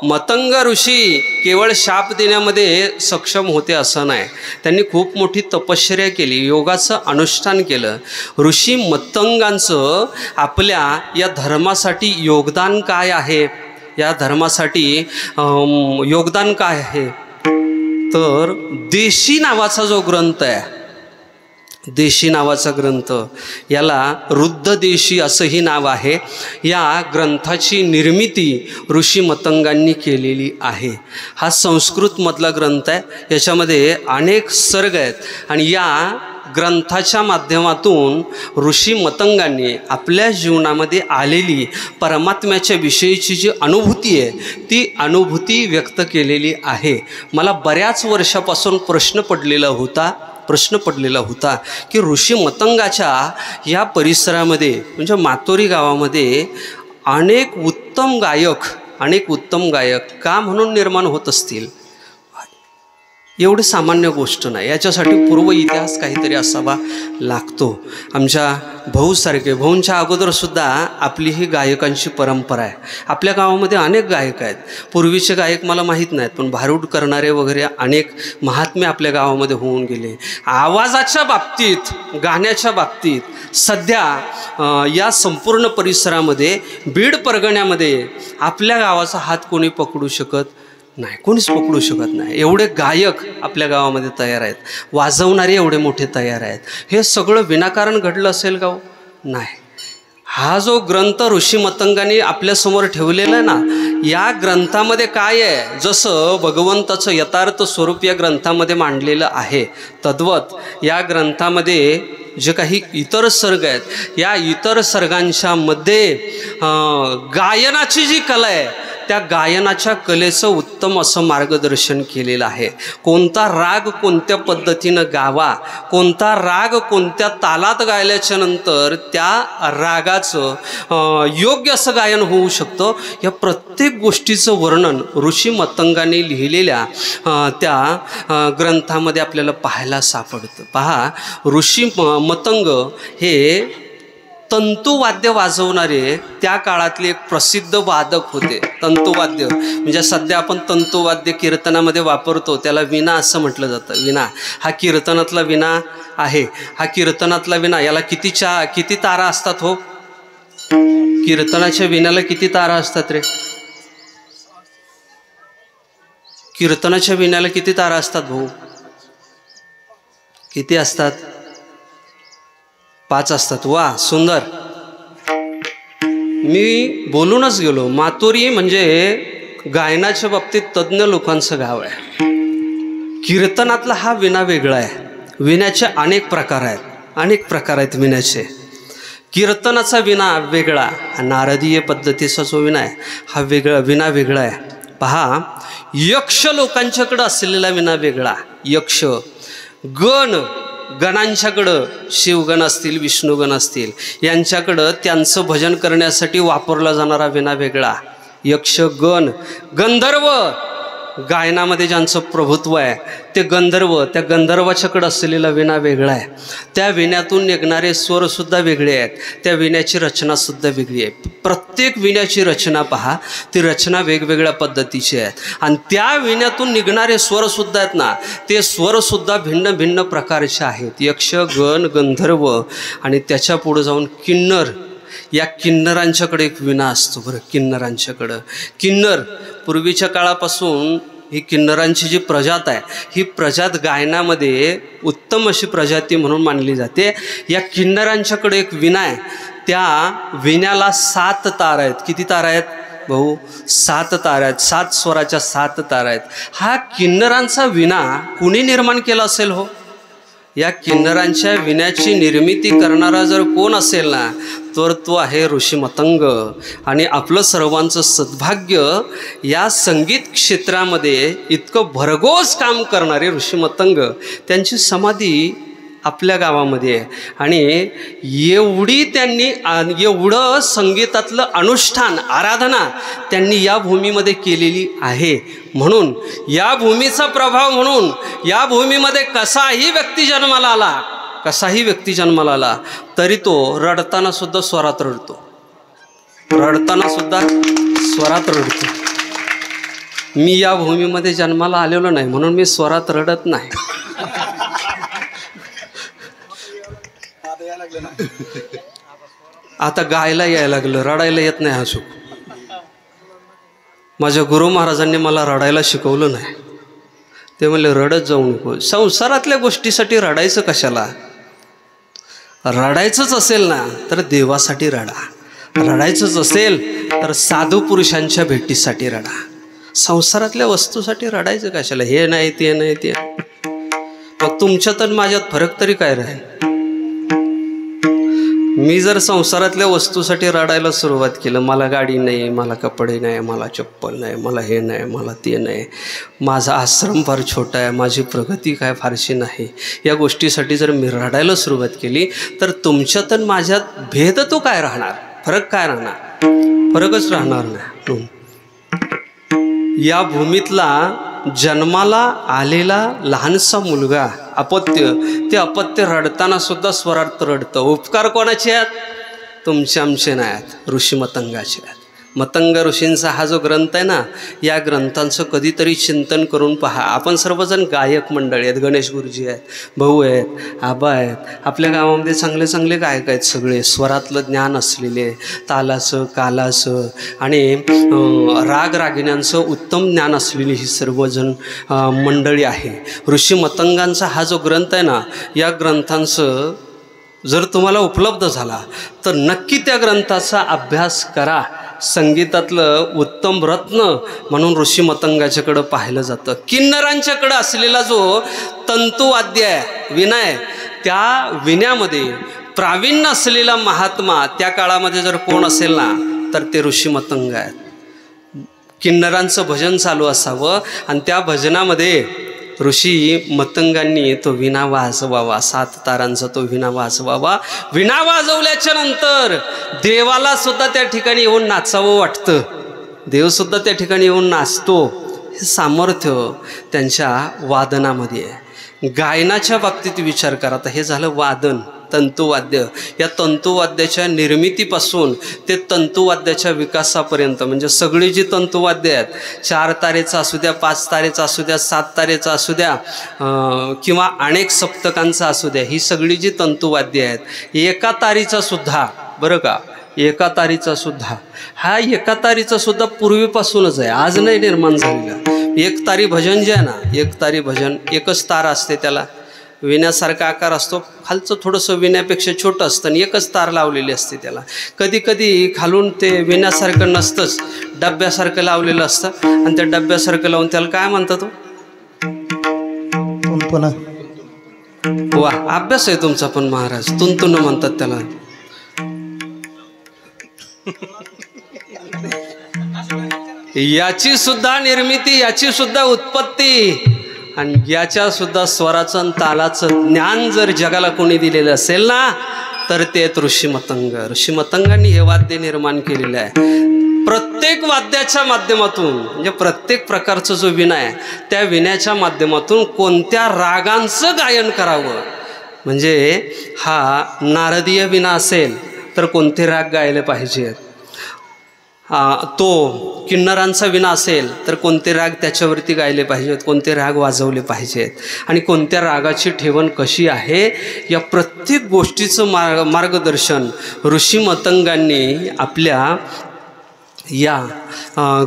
मतंग ऋषी केवळ शाप देण्यामध्ये सक्षम होते असं नाही, त्यांनी खूप मोठी तपश्चर्या केली, योगाचं अनुष्ठान केलं. ऋषी मतंगांचं आपल्या या धर्मासाठी योगदान काय आहे, या धर्मासाठी योगदान काय आहे तर देशी नावाचा जो ग्रंथ आहे, देशी नावाचा ग्रंथ, याला रुद्रदेशी असंही नाव आहे. या ग्रंथाची निर्मिती ऋषी मतंगांनी केलेली आहे. हा संस्कृतमधला ग्रंथ आहे, याच्यामध्ये अनेक सर्ग आहेत आणि या ग्रंथाच्या माध्यमातून ऋषी मतंगांनी आपल्या जीवनामध्ये आलेली परमात्म्याच्या विषयीची जी अनुभूती आहे ती अनुभूती व्यक्त केलेली आहे. मला बऱ्याच वर्षापासून प्रश्न पडलेला होता की ऋषी मतंगाच्या या परिसरामध्ये म्हणजे मातोरी गावामध्ये अनेक उत्तम गायक का म्हणून निर्माण होत असतील. एवढी सामान्य गोष्ट नाही, याच्यासाठी पूर्व इतिहास काहीतरी असावा लागतो. आमच्या भाऊंच्या अगोदरसुद्धा आपली ही गायकांची परंपरा आहे. आपल्या गावामध्ये अनेक गायक आहेत. पूर्वीचे गायक मला माहीत नाहीत, पण भारूड करणारे वगैरे अनेक महात्मे आपल्या गावामध्ये होऊन गेले. आवाजाच्या बाबतीत, गाण्याच्या बाबतीत सध्या या संपूर्ण परिसरामध्ये, बीड परगण्यामध्ये आपल्या गावाचा हात कोणी पकडू शकत नाही, कोणीच पकडू शकत नाही. एवढे गायक आपल्या गावामध्ये तयार आहेत, वाजवणारे एवढे मोठे तयार आहेत. हे सगळं विनाकारण घडलं असेल का? नाही. हा जो ग्रंथ ऋषी मतंगांनी आपल्यासमोर ठेवलेला आहे ना, या ग्रंथामध्ये काय आहे, जसं भगवंताचं यथार्थ स्वरूप या ग्रंथामध्ये मांडलेलं आहे, तद्वत या ग्रंथामध्ये जे काही इतर सर्ग आहेत, या इतर सर्गांच्या मध्ये गायनाची जी कला आहे, त्या गायनाच्या कलेचं उत्तम असं मार्गदर्शन केलेलं आहे. कोणता राग कोणत्या पद्धतीनं गावा, कोणता राग कोणत्या तालात गायल्याच्या नंतर त्या रागाचं योग्य असं गायन होऊ शकतं, या प्रत्येक गोष्टीचं वर्णन ऋषी मतंगांनी लिहिलेल्या त्या ग्रंथामध्ये आपल्याला पाहायला सापडतं. पहा, ऋषी मतंग हे तंतुवाद्य वाजवणारे त्या काळातले एक प्रसिद्ध वादक होते. तंतुवाद्य म्हणजे सध्या आपण तंतुवाद्य कीर्तनामध्ये वापरतो, त्याला विणा असं म्हटलं जातं. विणा हा कीर्तनातला विणा आहे. हा कीर्तनातला विणा, याला किती तारा असतात हो? कीर्तनाच्या विण्याला किती तारा असतात रे? कीर्तनाच्या विण्याला किती तारा असतात भाऊ? किती असतात? 5 असतात. वा, सुंदर. मी बोलूनच गेलो. मातोरी म्हणजे गायनाच्या बाबतीत तज्ज्ञ लोकांचं गाव आहे. कीर्तनातला हा विणा वेगळा आहे. विण्याचे अनेक प्रकार आहेत विण्याचे. कीर्तनाचा विणा वेगळा, नारदीय पद्धतीचा जो विणा आहे हा विणा वेगळा आहे. पहा, यक्ष लोकांच्याकडं असलेला विणा वेगळा. यक्ष गणांच्याकडं, शिवगण असतील, विष्णुगण असतील, यांच्याकडं त्यांचं भजन करण्यासाठी वापरला जाणारा विणा वेगळा. यक्षगण, गंधर्व, गायनामध्ये ज्यांचं प्रभुत्व आहे ते गंधर्व, त्या गंधर्वाच्याकडं असलेला विणा वेगळा आहे. त्या विण्यातून निघणारे स्वरसुद्धा वेगळे आहेत. त्या विण्याची रचनासुद्धा वेगळी आहे. प्रत्येक विण्याची रचना पहा, ती रचना वेगवेगळ्या पद्धतीची आहे. आणि त्या विण्यातून निघणारे स्वरसुद्धा आहेत ना, ते स्वरसुद्धा भिन्न भिन्न प्रकारचे आहेत. यक्ष, गण, गंधर्व आणि त्याच्या पुढे जाऊन किन्नर. या किन्नरांच्याकडे एक विणा असतो बरं. किन्नर पूर्वीच्या काळापासून ही किन्नरांची जी प्रजात आहे, ही प्रजात गायनामध्ये उत्तम अशी प्रजाती म्हणून मानली जाते. या किन्नरांच्याकडे एक विणा आहे. त्या विण्याला 7 तार आहेत. किती तार आहेत भाऊ? 7 तार आहेत. 7 स्वराच्या 7 तार आहेत. हा किन्नरांचा विणा कुणी निर्माण केला असेल हो? या किन्नरांच्या विण्याची निर्मिती करणारा जर कोण असेल ना, तर तो आहे ऋषी मतंग. आणि आपलं सर्वांचं सद्भाग्य, या संगीत क्षेत्रामध्ये इतकं भरघोस काम करणारे ऋषी मतंग, त्यांची समाधी आपल्या गावामध्ये आहे. आणि एवढं संगीतातलं अनुष्ठान, आराधना त्यांनी या भूमीमध्ये केलेली आहे. म्हणून या भूमीचा प्रभाव म्हणून या भूमीमध्ये कसाही व्यक्ती जन्माला आला तरी तो रडताना सुद्धा स्वरात रडतो. मी या भूमीमध्ये जन्माला आलेलो नाही म्हणून मी स्वरात रडत नाही. आता गायला यायला लागलं, रडायला येत नाही हा सुख. माझ्या गुरु महाराजांनी मला रडायला शिकवलं नाही. ते म्हणले रडत जाऊ नको. संसारातल्या गोष्टीसाठी रडायचं कशाला? रडायचंच असेल ना तर देवासाठी रडा. रडायचंच असेल तर साधू पुरुषांच्या भेटीसाठी रडा. संसारातल्या वस्तूसाठी रडायचं कशाला? हे नाही ते नाही ते. मग तुमच्यात आणि माझ्यात फरक तरी काय राहील? मी जर संसारातल्या वस्तूसाठी रडायला सुरुवात केलं, मला गाडी नाही, मला कपडे नाही, मला चप्पल नाही, मला हे नाही, मला ते नाही, माझा आश्रम फार छोटा आहे, माझी प्रगती काय फारशी नाही, या गोष्टीसाठी जर मी रडायला सुरुवात केली तर तुमच्यात आणि माझ्यात भेद तो काय राहणार? फरक काय राहणार? फरकच राहणार नाही. या भूमीतला जन्माला आलेला लहानसा मुलगा अपत्य, ते अपत्य रडताना सुद्धा स्वरात रडतं. उपकार कोणाचे आहेत? तुमचे आमचे नाही आहेत, ऋषी मतंगाचे आहेत. मतंग ऋषींचा हा जो ग्रंथ आहे ना, या ग्रंथांचं कधीतरी चिंतन करून पहा. आपण सर्वजण गायक मंडळी आहेत, गणेश गुरुजी आहेत, भाऊ आहेत, आबा आहेत, आपल्या गावामध्ये चांगले चांगले गायक आहेत, सगळे स्वरातलं ज्ञान असलेले, तालाचं कालाचं आणि राग रागिण्यांचं उत्तम ज्ञान असलेली ही सर्वजण मंडळी आहे. ऋषी मतंगांचा हा जो ग्रंथ आहे ना, या ग्रंथांचं जर तुम्हाला उपलब्ध झाला तर नक्की त्या ग्रंथाचा अभ्यास करा. संगीतातलं उत्तम रत्न म्हणून ऋषी मतंगाच्याकडं पाहिलं जातं. किन्नरांच्याकडं असलेला जो तंतुवाद्य आहे, विना आहे, त्या विण्यामध्ये प्रावीण्य असलेला महात्मा त्या काळामध्ये जर कोण असेल ना, तर ते ऋषी मतंग आहेत. किन्नरांचं भजन चालू असावं आणि त्या भजनामध्ये ऋषी मतंगांनी तो विणा वाजवावा, 7 तारांचा तो विणा वाजवावा. विणा वाजवल्याच्या नंतर देवाला सुद्धा त्या ठिकाणी येऊन नाचावं वाटतं, देवसुद्धा त्या ठिकाणी येऊन नाचतो. हे सामर्थ्य त्यांच्या वादनामध्ये आहे. गायनाच्या बाबतीत विचार करा, तर हे झालं वादन, तंतुवाद्य. या तंतुवाद्याच्या निर्मितीपासून ते तंतुवाद्याच्या विकासापर्यंत, म्हणजे सगळी जी तंतुवाद्य आहेत, 4 तारेचा असू द्या, 5 तारेचा असू द्या, 7 तारेचा असू द्या, किंवा अनेक सप्तकांचा असू द्या, ही सगळी जी तंतुवाद्य आहेत, एका तारीचा सुद्धा, बरं का, एका तारीचा सुद्धा, हा एका तारीचा सुद्धा पूर्वीपासूनच आहे, आज नाही निर्माण झालेला. एक तारी भजन जे आहे ना, एक तारी भजन, एकच तार असते, त्याला विण्यासारखा आकार असतो, खालचं थोडंसं विण्यापेक्षा छोटं असतं आणि एकच तार लावलेली असते त्याला. कधी कधी खालून ते विण्यासारखं नसतंच, डब्यासारखं लावलेलं असतं आणि त्या डब्यासारखं लावून त्याला काय म्हणतात? तुंतुन. वा, अभ्यास आहे तुमचा पण महाराज. तुंतुन म्हणतात त्याला. याची सुद्धा निर्मिती, याची सुद्धा उत्पत्ती आणि याच्या सुद्धा स्वराचं आणि तालाचं ज्ञान जर जगाला कोणी दिलेलं असेल ना, तर ते ऋषी मतंग. ऋषी मतंगांनी हे वाद्य निर्माण केलेलं आहे. प्रत्येक वाद्याच्या माध्यमातून, म्हणजे प्रत्येक प्रकारचा जो विणा आहे, त्या विण्याच्या माध्यमातून कोणत्या रागांचं गायन करावं, म्हणजे हा नारदीय विणा असेल तर कोणते राग गायले पाहिजेत, तो किन्नरांचा विणा असेल तर कोणते राग त्याच्यावरती गायले पाहिजेत, कोणते राग वाजवले पाहिजेत आणि कोणत्या रागाची ठेवण कशी आहे, या प्रत्येक गोष्टीचं मार्गदर्शन ऋषी मतंगांनी आपल्या या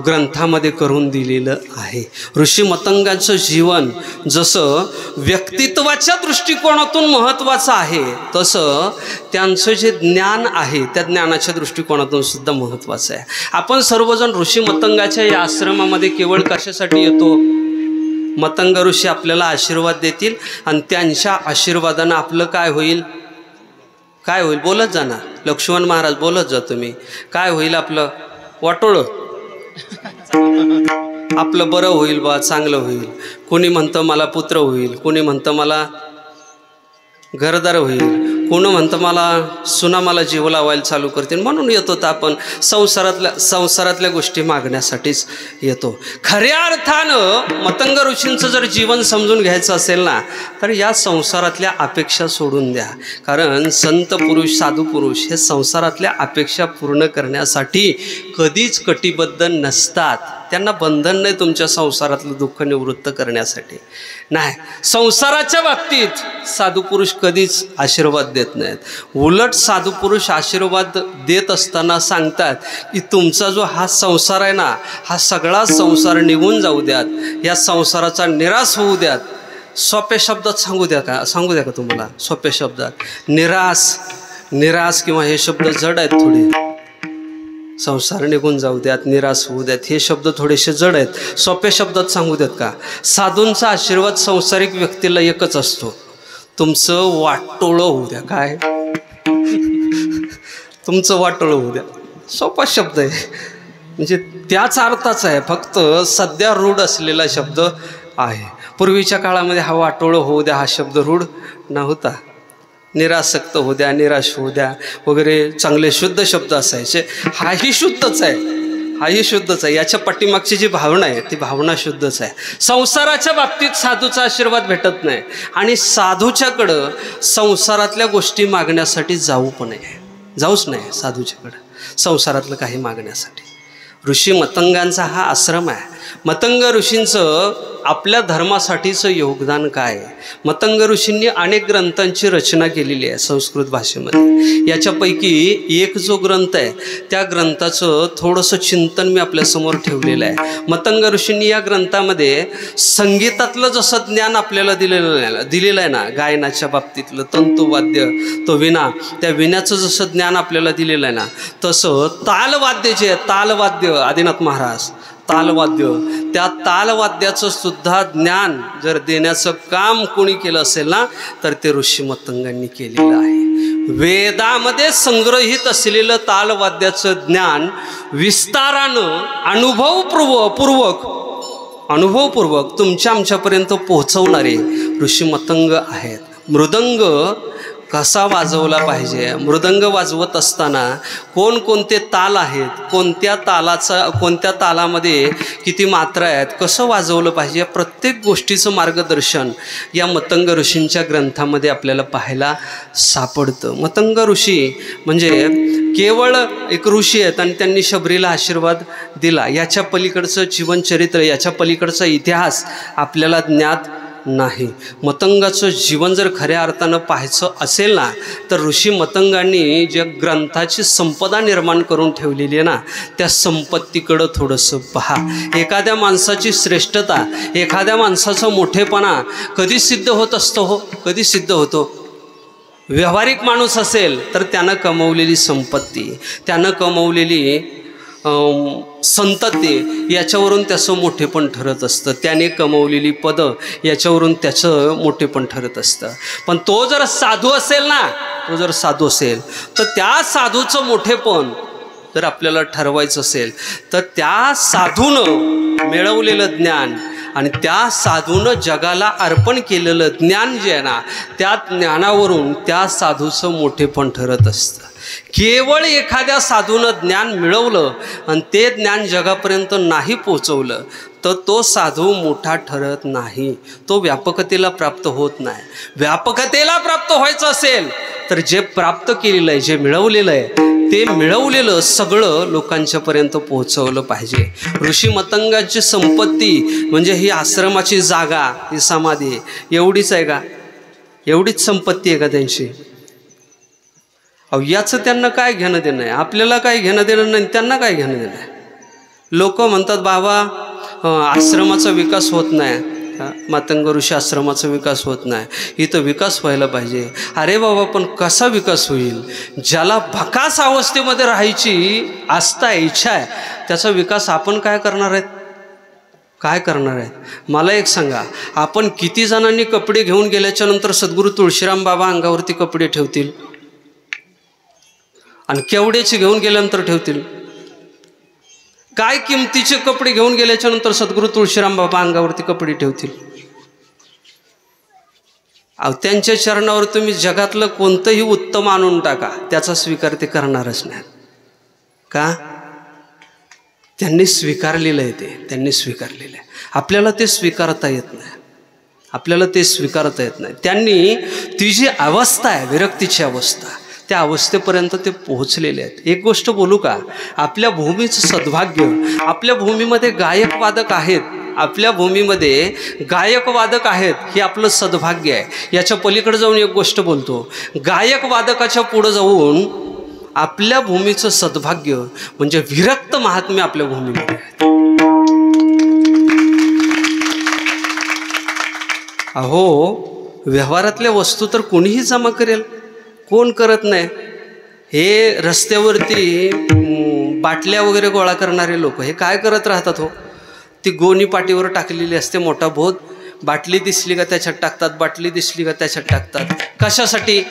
ग्रंथामध्ये करून दिलेलं आहे. ऋषी मतंगांचं जीवन जसं व्यक्तित्वाच्या दृष्टिकोनातून महत्त्वाचं आहे, तसं त्यांचं जे ज्ञान आहे त्या ज्ञानाच्या दृष्टिकोनातून सुद्धा महत्त्वाचं आहे. आपण सर्वजण ऋषी मतंगाच्या या आश्रमामध्ये केवळ कशासाठी येतो? मतंग ऋषी आपल्याला आशीर्वाद देतील आणि त्यांच्या आशीर्वादानं आपलं काय होईल? काय होईल? बोलत जा ना लक्ष्मण महाराज, बोलत जा तुम्ही. काय होईल आपलं? वाटोळं आपलं बरं होईल बा, चांगलं होईल. कोणी म्हणतं मला पुत्र होईल, कोणी म्हणतं मला घरदार होईल, कोण म्हणतं मला सुना मला जीव लावायला चालू करतील. म्हणून येतो तर आपण संसारातल्या गोष्टी मागण्यासाठीच येतो. खऱ्या अर्थानं मतंग ऋषींचं जर जीवन समजून घ्यायचं असेल ना, तर या संसारातल्या अपेक्षा सोडून द्या. कारण संत पुरुष, साधू पुरुष हे संसारातल्या अपेक्षा पूर्ण करण्यासाठी कधीच कटिबद्ध नसतात. त्यांना बंधन नाही तुमच्या संसारातलं दुःख निवृत्त करण्यासाठी. नाही, संसाराच्या बाबतीत साधू पुरुष कधीच आशीर्वाद देत नाहीत. उलट साधू पुरुष आशीर्वाद देत असताना सांगतात की तुमचा जो हा संसार आहे ना, हा सगळा संसार निघून जाऊ द्यात, या संसाराचा निराश होऊ द्यात. सोप्या शब्दात सांगू द्या का तुम्हाला? सोप्या शब्दात निराश किंवा हे शब्द जड आहेत थोडे. संसार निघून जाऊ द्यात, निराश होऊ द्यात, हे शब्द थोडेसे जड आहेत. सोप्या शब्दात सांगू द्यात का? साधूंचा आशीर्वाद संसारिक व्यक्तीला एकच असतो, तुमचं वाटोळं होऊ द्या. काय? तुमचं वाटोळं होऊ द्या. सोपा शब्द आहे, म्हणजे त्याच अर्थाचा आहे, फक्त सध्या रूढ असलेला शब्द आहे. पूर्वीच्या काळामध्ये हा वाटोळं होऊ द्या हा शब्द रूढ नव्हता. निरासक्त होऊ द्या, निराश होऊ द्या वगैरे चांगले शुद्ध शब्द असायचे. हाही शुद्धच आहे, हाही शुद्धच आहे. याच्या पाठीमागची जी भावना आहे ती भावना शुद्धच आहे. संसाराच्या बाबतीत साधूचा आशीर्वाद भेटत नाही आणि साधूच्याकडं संसारातल्या गोष्टी मागण्यासाठी जाऊच नाही साधूच्याकडं संसारातलं काही मागण्यासाठी. ऋषी मतंगांचा हा आश्रम आहे. मतंग ऋषींचं आपल्या धर्मासाठीचं योगदान काय आहे? मतंग ऋषींनी अनेक ग्रंथांची रचना केलेली आहे संस्कृत भाषेमध्ये. याच्यापैकी एक जो ग्रंथ आहे त्या ग्रंथाचं थोडंसं चिंतन मी आपल्यासमोर ठेवलेलं आहे. मतंग ऋषींनी या ग्रंथामध्ये संगीतातलं जसं ज्ञान आपल्याला दिलेलं आहे ना, गायनाच्या बाबतीतलं तंतुवाद्य, तो विणा, त्या विण्याचं जसं ज्ञान आपल्याला दिलेलं आहे ना, तसं तालवाद्य जे आहे, तालवाद्य आदिनाथ महाराज तालवाद्य, त्या तालवाद्याचं सुद्धा ज्ञान जर देण्याचं काम कोणी केलं असेल ना तर ते ऋषी मतंगांनी केलेलं आहे. वेदामध्ये संग्रहित असलेलं तालवाद्याचं ज्ञान विस्तारानं अनुभवपूर्वक तुमच्या आमच्यापर्यंत पोहोचवणारे ऋषी मतंग आहेत. मृदंग कसा वाजवला पाहिजे, मृदंग वाजवत असताना कोणकोणते ताल आहेत, कोणत्या तालामध्ये किती मात्रा आहेत, कसं वाजवलं पाहिजे, या प्रत्येक गोष्टीचं मार्गदर्शन या मतंग ऋषींच्या ग्रंथामध्ये आपल्याला पाहायला सापडतं. मतंग ऋषी म्हणजे केवळ एक ऋषी आहेत आणि त्यांनी शबरीला आशीर्वाद दिला, याच्या पलीकडचं जीवनचरित्र, याच्या पलीकडचा इतिहास आपल्याला ज्ञात नाही. मतंगाचं जीवन जर खऱ्या अर्थानं पाहायचं असेल ना तर ऋषी मतंगांनी ज्या ग्रंथाची संपदा निर्माण करून ठेवलेली आहे ना त्या संपत्तीकडं थोडंसं पहा. एखाद्या माणसाची श्रेष्ठता, एखाद्या माणसाचा मोठेपणा कधी सिद्ध होत असतो हो, कधी सिद्ध होतो? व्यावहारिक माणूस असेल तर त्यानं कमवलेली संपत्ती, त्यानं कमवलेली संतती, याच्यावरून त्याचं मोठेपण ठरत असतं. त्याने कमवलेली पदं, याच्यावरून त्याचं मोठेपण ठरत असतं. पण तो जर साधू असेल ना, तो जर साधू असेल तर त्या साधूचं मोठेपण जर आपल्याला ठरवायचं असेल तर त्या साधूनं मिळवलेलं ज्ञान आणि त्या साधूनं जगाला अर्पण केलेलं ज्ञान जे आहे ना, त्या ज्ञानावरून त्या साधूचं मोठेपण ठरत असतं. केवळ एखाद्या साधूनं ज्ञान मिळवलं आणि ते ज्ञान जगापर्यंत नाही पोचवलं तर तो साधू मोठा ठरत नाही, तो व्यापकतेला प्राप्त होत नाही. व्यापकतेला प्राप्त व्हायचं असेल तर जे प्राप्त केलेलं आहे, जे मिळवलेलं आहे, ते मिळवलेलं सगळं लोकांच्यापर्यंत पोहोचवलं पाहिजे. ऋषी मतंगाची संपत्ती म्हणजे ही आश्रमाची जागा, ही समाधी एवढीच आहे का? एवढीच संपत्ती आहे का त्यांची? अहो, याचं त्यांना काय घेणं देणं आहे? आपल्याला काय घेणं देणं नाही, त्यांना काय घेणं देणं आहे? लोक म्हणतात बाबा आश्रमाचा विकास होत नाही, मतंग ऋषी आश्रमाचा विकास होत नाही, इथं विकास व्हायला पाहिजे. अरे बाबा, पण कसा विकास होईल? ज्याला भकास अवस्थेमध्ये राहायची आस्था आहे, इच्छा आहे, त्याचा विकास आपण काय करणार आहेत? काय करणार आहेत? मला एक सांगा, आपण किती जणांनी कपडे घेऊन गेल्याच्या नंतर सद्गुरू तुळशीराम बाबा अंगावरती कपडे ठेवतील आणि केवढ्याचे घेऊन गेल्यानंतर ठेवतील? काय किमतीचे कपडे घेऊन गेल्याच्या नंतर सद्गुरू तुळशीराम बाबा अंगावरती कपडे ठेवतील? अहो, त्यांच्या चरणावर तुम्ही जगातलं कोणतंही उत्तम आणून टाका, त्याचा स्वीकार ते करणारच नाही. का? त्यांनी स्वीकारलेलं आहे, त्यांनी स्वीकारलेलं आहे. आपल्याला ते स्वीकारता येत नाही, आपल्याला ते स्वीकारता येत नाही. त्यांनी ती जी अवस्था आहे, विरक्तीची अवस्था, त्या अवस्थेपर्यंत ते पोहोचलेले आहेत. एक गोष्ट बोलू का? आपल्या भूमीचं सद्भाग्य, आपल्या भूमीमध्ये गायक वादक आहेत, आपल्या भूमीमध्ये गायक वादक आहेत, हे आपलं सद्भाग्य आहे. याच्या पलीकडे जाऊन एक गोष्ट बोलतो, गायक वादकाच्या पुढं जाऊन आपल्या भूमीचं सद्भाग्य म्हणजे विरक्त महात्म्य आपल्या भूमीमध्ये आहेत. अहो, व्यवहारातल्या वस्तू तर कोणीही जमा करेल, कोण करत नाही. हे रस्त्यावरती बाटल्या वगैरे गोळा करणारे लोक हे काय करत राहतात हो? ती गोणी पाठीवर टाकलेली असते, मोठा बोध, बाटली दिसली का त्याच्यात टाकतात, बाटली दिसली का त्याच्यात टाकतात. कशासाठी?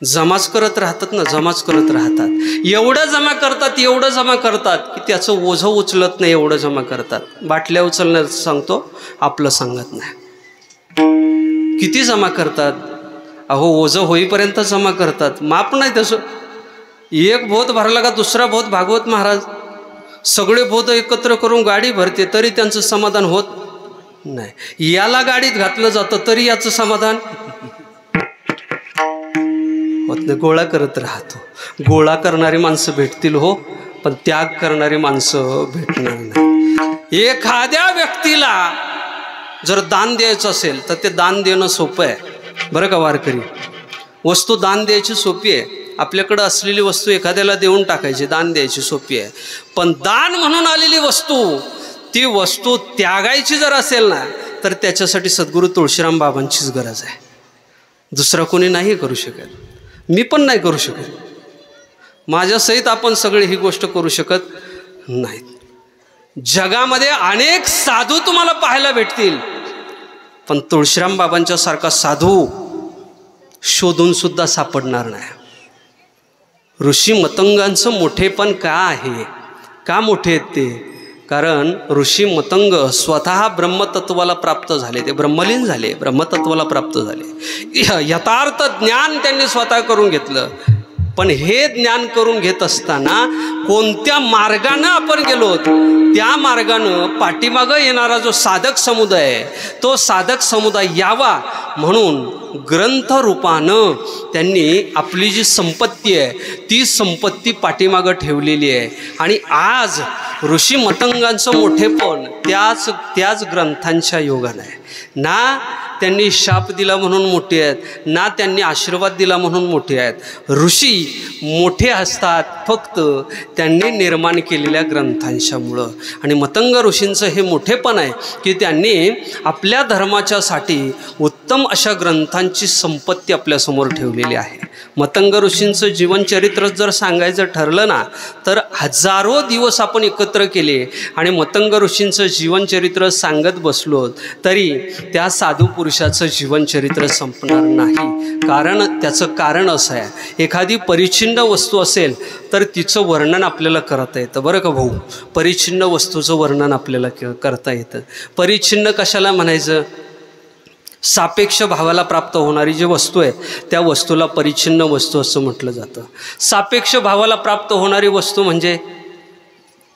जमाच करत राहतात ना, जमाच करत राहतात. एवढं जमा करतात, एवढं जमा करतात की त्याचं ओझं उचलत नाही, एवढं जमा करतात. बाटल्या उचलण्याचं सांगतो, आपलं सांगत नाही. किती जमा करतात? अहो, ओझं होईपर्यंत जमा करतात, माप नाही तसं. एक बोध भरला का दुसरा बोध भागवत महाराज सगळे बोध एकत्र करून गाडी भरते तरी त्यांचं समाधान होत नाही. याला गाडीत घातलं जातं तरी याचं समाधान होत नाही. गोळा करत राहतो. गोळा करणारी माणसं भेटतील हो, पण त्याग करणारी माणसं भेटणार नाही. एखाद्या व्यक्तीला जर दान द्यायचं असेल तर ते दान देणं सोपं आहे बरं का वारकरी. वस्तू दान द्यायची सोपी आहे. आपल्याकडं असलेली वस्तू एखाद्याला देऊन टाकायची, दान द्यायची सोपी आहे. पण दान म्हणून आलेली वस्तू, ती वस्तू त्यागायची जर असेल ना, तर त्याच्यासाठी सद्गुरू तुळशीराम बाबांचीच गरज आहे. दुसरा कोणी नाही करू शकत. मी पण नाही करू शकत. माझ्यासहित आपण सगळे ही गोष्ट करू शकत नाहीत. जगामध्ये अनेक साधू तुम्हाला पाहायला भेटतील, पण तुळशीराम बाबांच्या सारखा साधू शोधून सुद्धा सापडणार नाही. ऋषी मतंगांचं मोठेपण का आहे, का मोठे आहेत ते? कारण ऋषी मतंग स्वतः ब्रह्मतत्वाला प्राप्त झाले, ते ब्रह्मलीन झाले, ब्रह्मतत्वाला प्राप्त झाले. यथार्थ ज्ञान त्यांनी स्वतः करून घेतलं. पण हे ज्ञान करून घेत असताना कोणत्या मार्गानं आपण गेलो, त्या मार्गानं पाठीमागं येणारा जो साधक समुदाय आहे, तो साधक समुदाय यावा म्हणून ग्रंथरूपानं त्यांनी आपली जी संपत्ती आहे ती संपत्ती पाठीमागं ठेवलेली आहे. आणि आज ऋषी मतंगांचं मोठेपण त्याच ग्रंथांच्या योगानं आहे. ना त्यांनी शाप दिला म्हणून मोठे आहेत, ना त्यांनी आशीर्वाद दिला म्हणून मोठे आहेत. ऋषी मोठे असतात फक्त त्यांनी निर्माण केलेल्या ग्रंथांच्यामुळं. आणि मतंग ऋषींचं हे मोठेपण आहे की त्यांनी आपल्या धर्माच्यासाठी उत्तम अशा ग्रंथांची संपत्ती आपल्यासमोर ठेवलेली आहे. मतंग ऋषींचं जीवनचरित्र जर सांगायचं ठरलं ना, तर हजारो दिवस आपण एकत्र केले आणि मतंग ऋषींचं जीवनचरित्र सांगत बसलो तरी त्या साधू पुरुषाचं जीवनचरित्र संपणार नाही. कारण त्याचं कारण असं आहे, एखादी परिच्छिन्न वस्तू असेल तर तिचं वर्णन आपल्याला करता येतं बरं का भाऊ. परिच्छिन्न वस्तूचं वर्णन आपल्याला करता येतं. परिच्छिन्न कशाला म्हणायचं? सापेक्ष भावाला प्राप्त होणारी जी वस्तू आहे त्या वस्तूला परिच्छिन्न वस्तू असं म्हटलं जातं. सापेक्ष भावाला प्राप्त होणारी वस्तू म्हणजे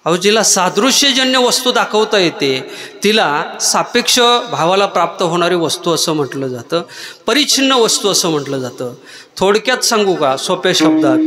जिला सादृश्यजन्य वस्तू दाखवता येते तिला सापेक्ष भावाला प्राप्त होणारी वस्तू असं म्हटलं जातं. परिच्छिन्न वस्तू असं म्हटलं जातं. थोडक्यात सांगू का सोप्या शब्दात,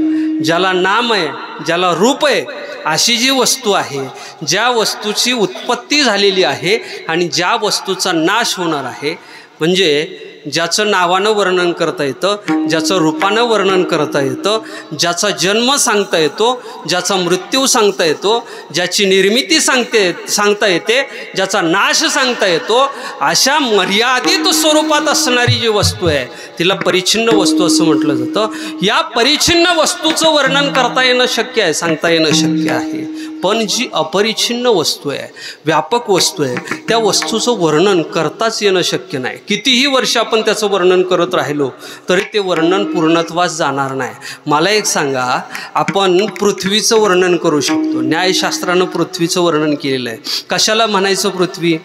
ज्याला नाम आहे, ज्याला रूप आहे, अशी जी वस्तू आहे, ज्या वस्तूची उत्पत्ती झालेली आहे आणि ज्या वस्तूचा नाश होणार आहे, म्हणजे ज्याचं नावानं वर्णन करता येतं, ज्याचं रूपानं वर्णन करता येतं, ज्याचा जन्म सांगता येतो, ज्याचा मृत्यू सांगता येतो, ज्याची निर्मिती सांगता येते, ज्याचा नाश सांगता येतो, अशा मर्यादित स्वरूपात असणारी जी वस्तू आहे तिला परिच्छिन्न वस्तू असं म्हटलं जातं. या परिच्छिन्न वस्तूचं वर्णन करता येणं शक्य आहे, सांगता येणं शक्य आहे. पण जी अपरिच्छिन्न वस्तू आहे, व्यापक वस्तू आहे, त्या वस्तूचं वर्णन करताच येणं शक्य नाही. कितीही वर्ष आपण त्याचं वर्णन करत राहिलो तरी ते वर्णन पूर्णत्वास जाणार नाही. मला एक सांगा, आपण पृथ्वीचं वर्णन करू शकतो. न्यायशास्त्रानं पृथ्वीचं वर्णन केलेलं आहे. कशाला म्हणायचं पृथ्वी?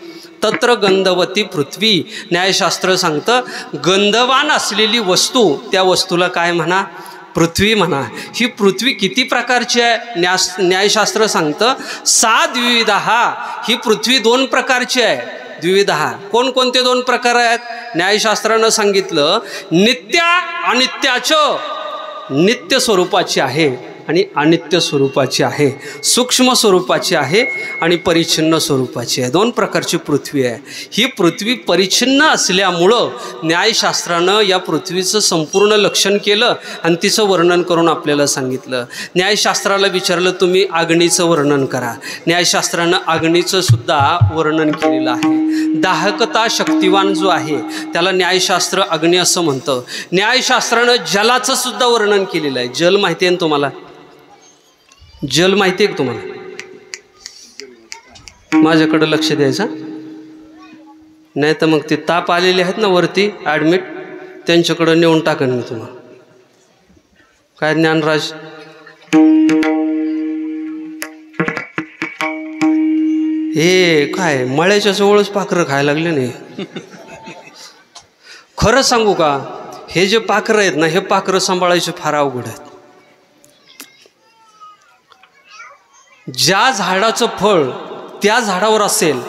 तत्र गंधवती पृथ्वी. न्यायशास्त्र सांगतं गंधवान असलेली वस्तू त्या वस्तूला काय म्हणा? पृथ्वी म्हणा. ही पृथ्वी किती प्रकारची आहे? न्यायशास्त्र सांगतं सा द्विविधा. ही पृथ्वी 2 प्रकारची आहे. द्विविधा. कोणकोणते 2 प्रकार आहेत? न्यायशास्त्रानं सांगितलं नित्य अनित्याचं. नित्य स्वरूपाची आहे आणि अनित्य स्वरूपाची आहे, सूक्ष्म स्वरूपाची आहे आणि परिच्छिन्न स्वरूपाची आहे. 2 प्रकारची पृथ्वी आहे. ही पृथ्वी परिच्छिन्न असल्यामुळं न्यायशास्त्रानं या पृथ्वीचं संपूर्ण लक्षण केलं आणि तिचं वर्णन करून आपल्याला सांगितलं. न्यायशास्त्राला विचारलं तुम्ही अग्नीचं वर्णन करा. न्यायशास्त्रानं अग्नीचं सुद्धा वर्णन केलेलं आहे. दाहकता शक्तिवान जो आहे त्याला न्यायशास्त्र अग्नी असं म्हणतं. न्यायशास्त्रानं जलाचं सुद्धा वर्णन केलेलं आहे. जल माहिती आहे ना तुम्हाला? जल माहिती आहे का तुम्हाला? माझ्याकडं लक्ष द्यायचं नाही तर मग ते ताप आलेले आहेत ना वरती ॲडमिट, त्यांच्याकडं नेऊन टाकेन मी तुम्हाला. काय ज्ञानराज? हे काय मळ्याच्या जवळच पाखरं खायला लागले नाही. खरं सांगू का, हे जे पाखरं आहेत ना, हे पाखरं सांभाळायचे फार अवघड आहेत. ज्या झाडाचं फळ त्या झाडावर असेल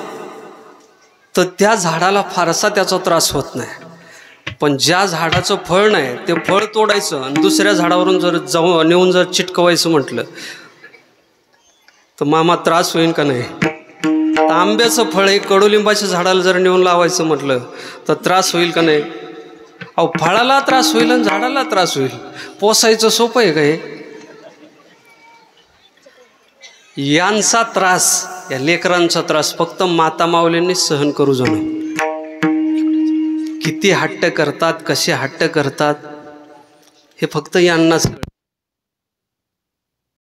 तर त्या झाडाला फारसा त्याचा त्रास होत नाही. पण ज्या झाडाचं फळ नाही ते फळ तोडायचं आणि दुसऱ्या झाडावरून जर नेऊन जर चिटकवायचं म्हटलं तर मामा त्रास होईल का नाही? तर आंब्याचं फळ हे कडुलिंबाच्या झाडाला जर नेऊन लावायचं म्हटलं तर त्रास होईल का नाही? अहो फळाला त्रास होईल आणि झाडाला त्रास होईल. पोसायचं सोपं आहे का हे? यांचा त्रास, या लेकरांचा त्रास फक्त माता माऊलींनी सहन करू जाणं. किती हट्ट करतात, कसे हट्ट करतात हे फक्त यांनाच कळतं.